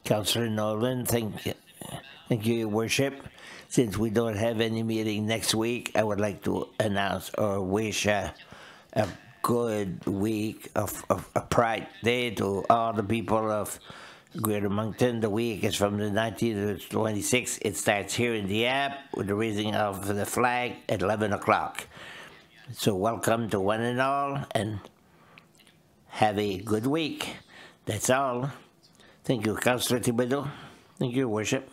Councillor Nolan, thank you, Your Worship. Since we don't have any meeting next week, I would like to announce or wish a good week of Pride Day to all the people of Greater Moncton. The week is from the 19th to the 26th. It starts here in Dieppe with the raising of the flag at 11 o'clock. So welcome to one and all, and have a good week. That's all. Thank you, Councillor Thibodeau. Thank you, Your Worship.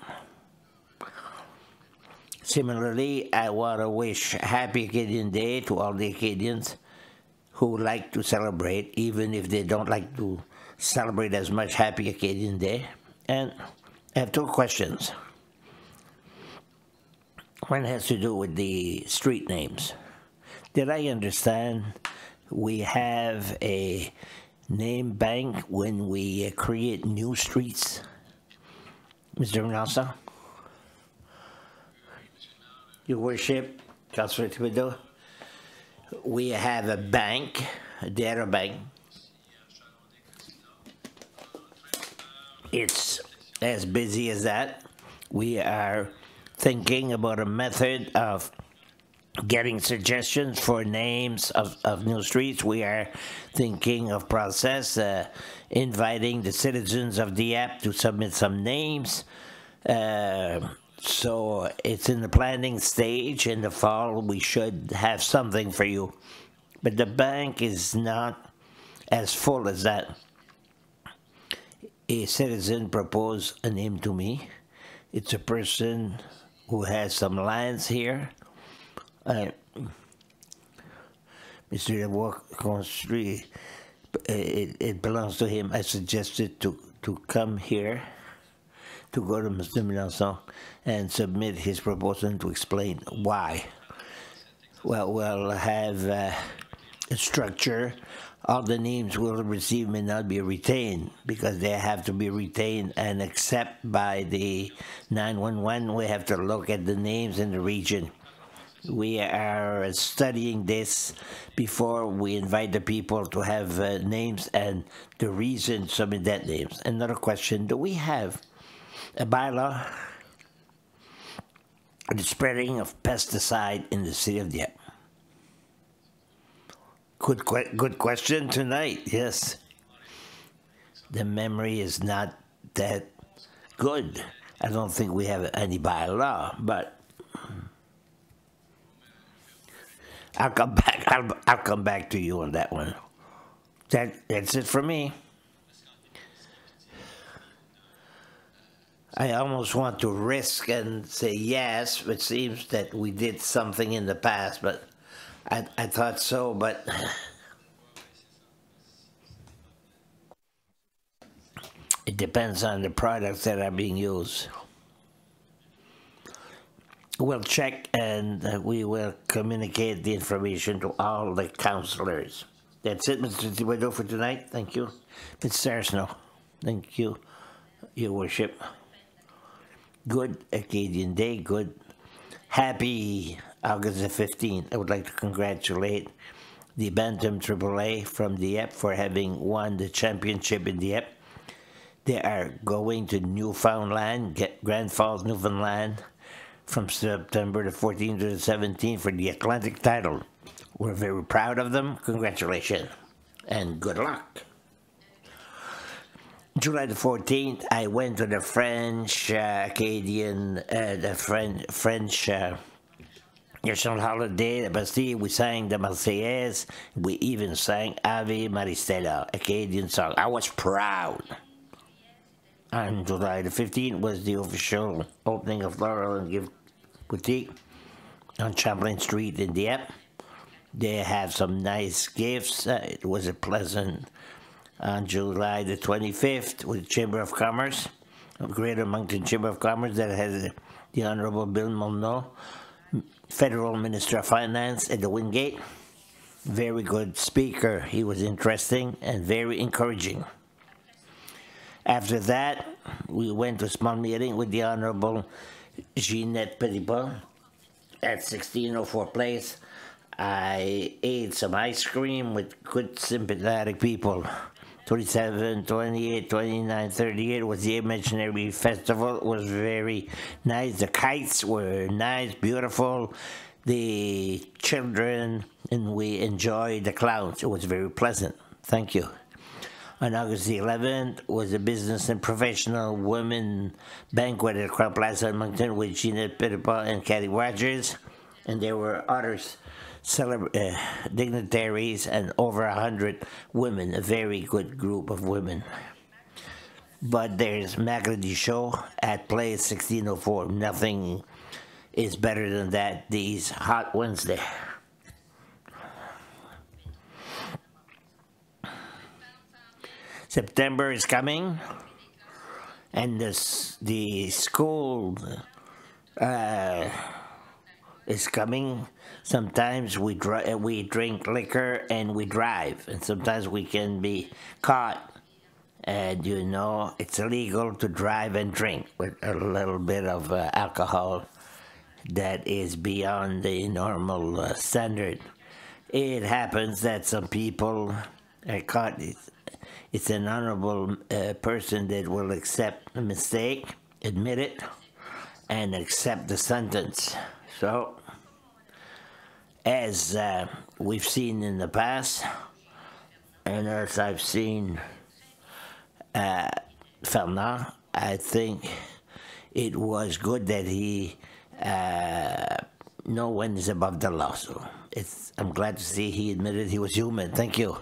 Similarly, I want to wish Happy Acadian Day to all the Acadians who like to celebrate, even if they don't like to celebrate as much. Happy Acadian Day. And I have two questions. One has to do with the street names. Did I understand we have a name bank when we create new streets? Mr. Nasa? Your Worship, Councillor Thibodeau, we have a bank, a data bank. It's as busy as that. We are thinking about a method of getting suggestions for names of new streets. We are thinking of process, inviting the citizens of Dieppe to submit some names. So it's in the planning stage. In the fall, we should have something for you. But the bank is not as full as that. A citizen proposed a name to me. It's a person who has some lands here. Mr. Levoix construit, it belongs to him. I suggested to come here, to go to Mr. Mélenchon and submit his proposal and to explain why. Well, we'll have a structure. All the names we'll receive may not be retained because they have to be retained and accepted by the 911. We have to look at the names in the region. We are studying this before we invite the people to have names and the reason submit that names. Another question, do we have a bylaw on the spreading of pesticide in the city of Dieppe? Good question tonight, yes. The memory is not that good. I don't think we have any bylaw, but I'll come back. I'll come back to you on that one. That's it for me. I almost want to risk and say yes. It seems that we did something in the past, but I thought so, but it depends on the products that are being used. We'll check and we will communicate the information to all the councillors. That's it, Mr. Thibodeau, for tonight. Thank you. Mr. Arsenault. Thank you, Your Worship. Good Acadian Day. Good. Happy August the 15th. I would like to congratulate the Bantam AAA from Dieppe for having won the championship in Dieppe. They are going to Newfoundland, Grand Falls, Newfoundland, from September the 14th to the 17th for the Atlantic title. We're very proud of them. Congratulations and good luck. July the 14th, I went to the French French national holiday, the Bastille. We sang the Marseillaise. We even sang Ave Maristella, Acadian song. I was proud. On July the 15th was the official opening of Floral and Gift Boutique on Champlain Street in Dieppe. They have some nice gifts. It was a pleasant on July the 25th with the Chamber of Commerce, Greater Moncton Chamber of Commerce, that has the Honorable Bill Molyneux, Federal Minister of Finance at the Wingate. Very good speaker. He was interesting and very encouraging. After that, we went to a small meeting with the Honorable Ginette Petitpas at 1604 Place. I ate some ice cream with good sympathetic people. 27, 28, 29, 38 was the Imaginary Festival. It was very nice. The kites were nice, beautiful. The children, and we enjoyed the clowns. It was very pleasant. Thank you. On August the 11th was a business and professional women banquet at Crown Plaza in Moncton with Ginette Petitpas and Cathy Rogers. And there were others, dignitaries, and over 100 women, a very good group of women. But there's Magrady Show at Place 1604. Nothing is better than that these hot Wednesday. September is coming, and the school is coming. Sometimes we drink liquor and we drive, and sometimes we can be caught. And you know, it's illegal to drive and drink with a little bit of alcohol that is beyond the normal standard. It happens that some people are caught. It's an honorable person that will accept a mistake, admit it, and accept the sentence. So, as we've seen in the past, and as I've seen Fernand, I think it was good that he, no one is above the law. So I'm glad to see he admitted he was human. Thank you.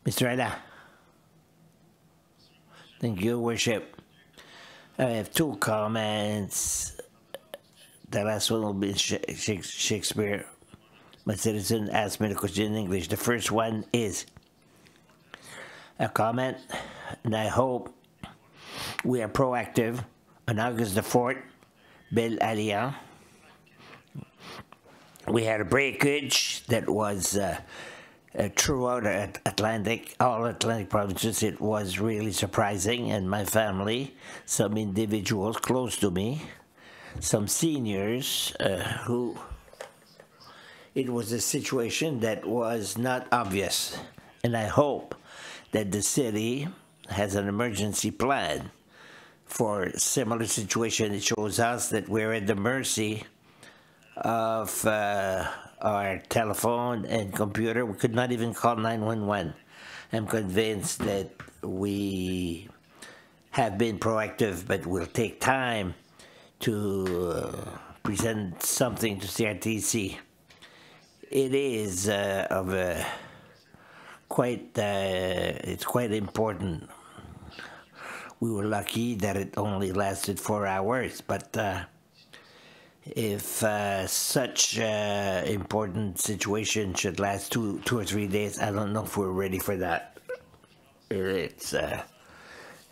Mr. Ella. Thank you, Worship. I have two comments. The last one will be Shakespeare. My citizen asked me the question in English. The first one is a comment, and I hope we are proactive. On August the 4th, Ville Alliant, we had a breakage that was throughout all Atlantic provinces. It was really surprising, and my family, some individuals close to me, some seniors who, it was a situation that was not obvious, and I hope that the city has an emergency plan for similar situation. It shows us that we're at the mercy of our telephone and computer. We could not even call 911. I'm convinced that we have been proactive, but will take time to present something to CRTC. It is it's quite important. We were lucky that it only lasted 4 hours, but if such important situation should last two or 3 days, I don't know if we're ready for that. It's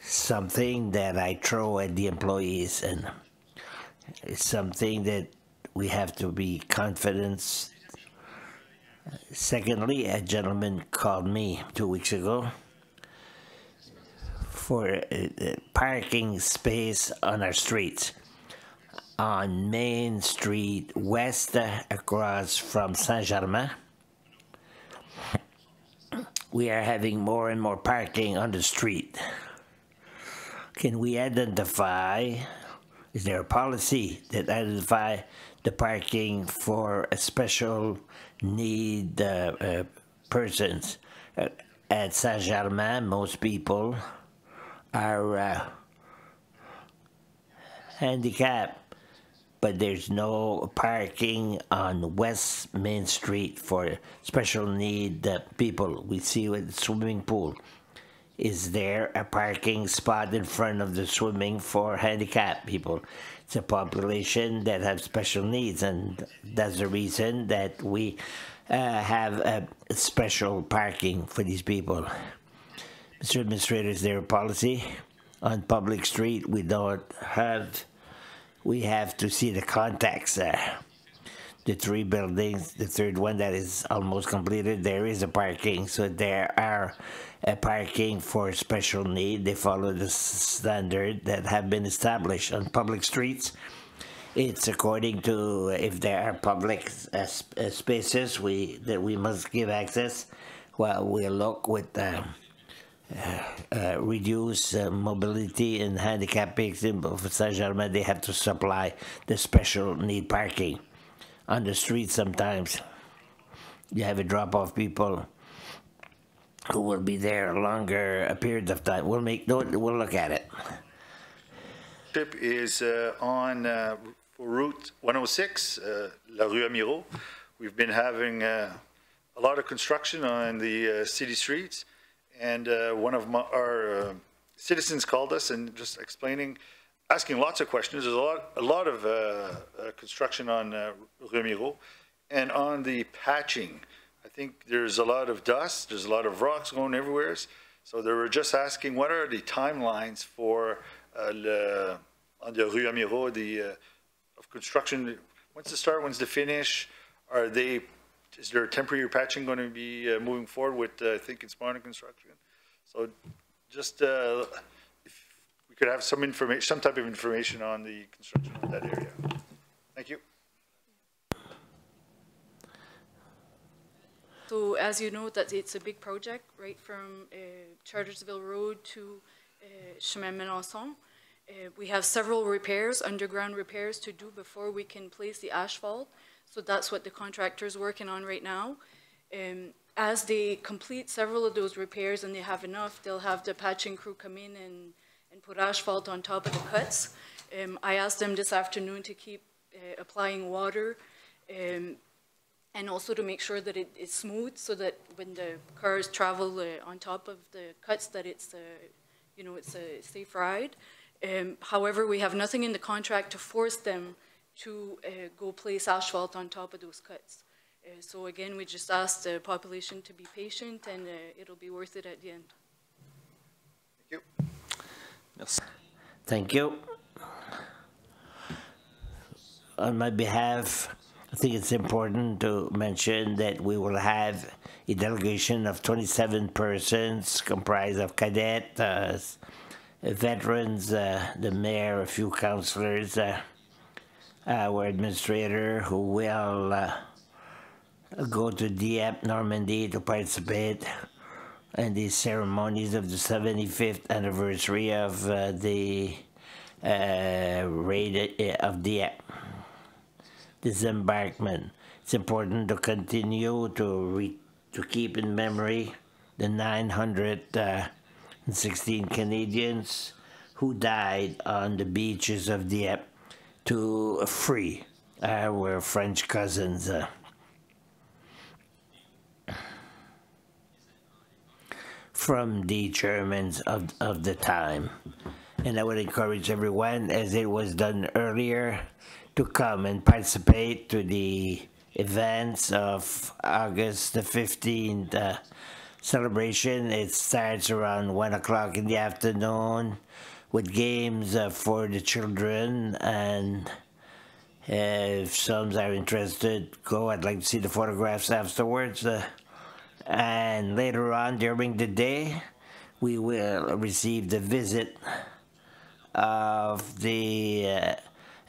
something that I throw at the employees, and it's something that we have to be confident. Secondly, a gentleman called me 2 weeks ago for parking space on our streets. On Main Street West, across from Saint-Germain, we are having more and more parking on the street. Can we identify, is there a policy that identify the parking for a special need persons? At Saint-Germain, most people are handicapped, but there's no parking on West Main Street for special need people. We see with the swimming pool. Is there a parking spot in front of the swimming for handicapped people? It's a population that have special needs, and that's the reason that we have a special parking for these people. Mr. Administrator, is there a policy? On public street, we don't have. We have to see the contacts. The 3 buildings, the third one that is almost completed, there is a parking. So there are a parking for special need. They follow the standard that have been established on public streets. It's according to if there are public spaces that we must give access. Well, we'll look with reduce mobility and handicap people for Saint-Germain. They have to supply the special need parking on the street. Sometimes you have a drop-off people who will be there longer a period of time. We'll look at it. Trip is on Route 106, La Rue Amiro. We've been having a lot of construction on the city streets. And one of our citizens called us and just asking lots of questions. There's a lot of construction on Rue Miro, and on the patching. I think there's a lot of dust. There's a lot of rocks going everywhere. So they were just asking, what are the timelines for on the Rue Miro, of construction? When's the start? When's the finish? Is there temporary patching going to be moving forward with, I think it's modern construction? So just if we could have some information, some type of information on the construction of that area. Thank you. So as you know, that it's a big project, right from Chartersville Road to Chemin Melançon. We have several repairs, underground repairs to do before we can place the asphalt. So that's what the contractor's working on right now. As they complete several of those repairs and they have enough, they'll have the patching crew come in and put asphalt on top of the cuts. I asked them this afternoon to keep applying water and also to make sure that it is smooth so that when the cars travel on top of the cuts that it's, it's a safe ride. However, we have nothing in the contract to force them to go place asphalt on top of those cuts. So again, we just ask the population to be patient and it'll be worth it at the end. Thank you. Merci. Thank you. On my behalf, I think it's important to mention that we will have a delegation of 27 persons comprised of cadets, veterans, the mayor, a few councillors, our administrator who will go to Dieppe, Normandy to participate in the ceremonies of the 75th anniversary of the raid of Dieppe. Disembarkment. It's important to continue to keep in memory the 916 Canadians who died on the beaches of Dieppe to free our French cousins. From the Germans of the time. And I would encourage everyone, as it was done earlier, to come and participate to the events of August the 15th celebration. It starts around 1 o'clock in the afternoon with games for the children, and if some are interested, go. I'd like to see the photographs afterwards. And later on during the day, we will receive the visit of the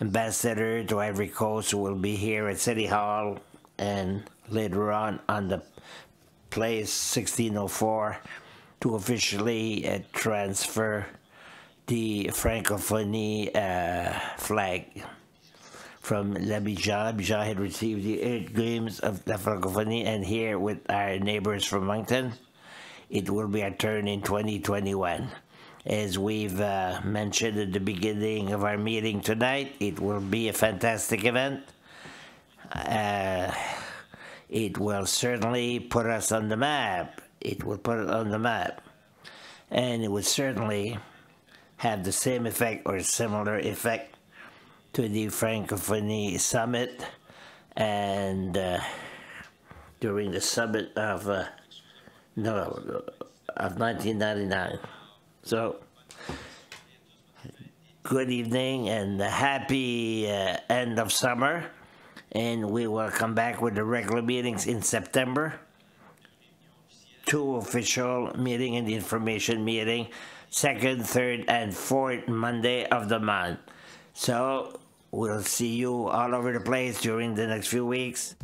ambassador to Ivory Coast, who will be here at City Hall, and later on the place 1604 to officially transfer the Francophonie flag from L'Abidjan. Abidjan had received the 8 games of La Francophonie, and here with our neighbors from Moncton, it will be our turn in 2021. As we've mentioned at the beginning of our meeting tonight, it will be a fantastic event. It will certainly put us on the map. It will put it on the map. And it will certainly have the same effect or similar effect to the Francophonie Summit and during the summit of 1999. So, good evening and a happy end of summer, and we will come back with the regular meetings in September. 2 official meeting and the information meeting, 2nd, 3rd, and 4th Monday of the month. So, we'll see you all over the place during the next few weeks.